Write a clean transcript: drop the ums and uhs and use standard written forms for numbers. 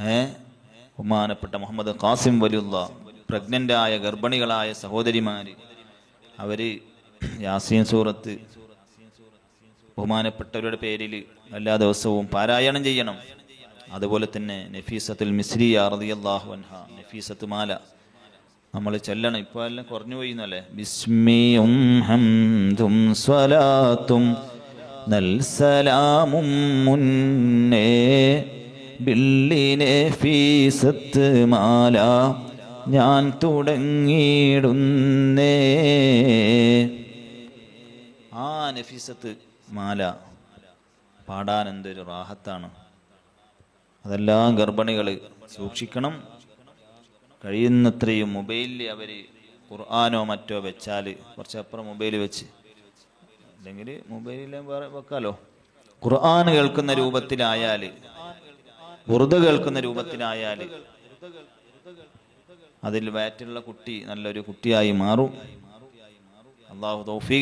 ബഹുമാനപ്പെട്ട മുഹമ്മദ് ഖാസിം വലിയുള്ള പ്രഗ്നൻ്റായ ഗർഭിണികളായ സഹോദരിമാർ അവർ യാസീൻ സൂറത്ത് ബഹുമാനപ്പെട്ടവരുടെ പേരിൽ എല്ലാ ദിവസവും പാരായണം ചെയ്യണം. അതുപോലെ തന്നെ നഫീസത്തുൽ മിസ്രിയ റളിയല്ലാഹു അൻഹ, നഫീസത്ത് മാല നമ്മൾ ചൊല്ലണം. ഇപ്പോൾ എല്ലാം കുറഞ്ഞു പോയി എന്നല്ലേ. ബിസ്മിയും ഹംദും സ്വലാത്തും നൽസലാമും മുന്നേ ബില്ലിനെ ഫീസത്ത് മാല ഞാൻ തുടങ്ങിയിടുന്നേ. ആ നഫീസത്ത് മാല പാടാൻ എന്തൊരു റാഹത്താണ്. അതെല്ലാം ഗർഭിണികൾ സൂക്ഷിക്കണം. കഴിയുന്നത്രയും മൊബൈലിൽ അവർ ഖുർആനോ മറ്റോ വെച്ചാൽ കുറച്ചപ്പുറം മൊബൈൽ വെച്ച്, അല്ലെങ്കിൽ മൊബൈലിൽ വേറെ വെക്കാലോ. ഖുർആൻ കേൾക്കുന്ന രൂപത്തിലായാൽ, ഉറുദു കേൾക്കുന്ന രൂപത്തിലായാൽ അതിൽ വയറ്റുള്ള കുട്ടി നല്ലൊരു കുട്ടിയായി മാറും. അല്ലാഹു തൗഫീഖ്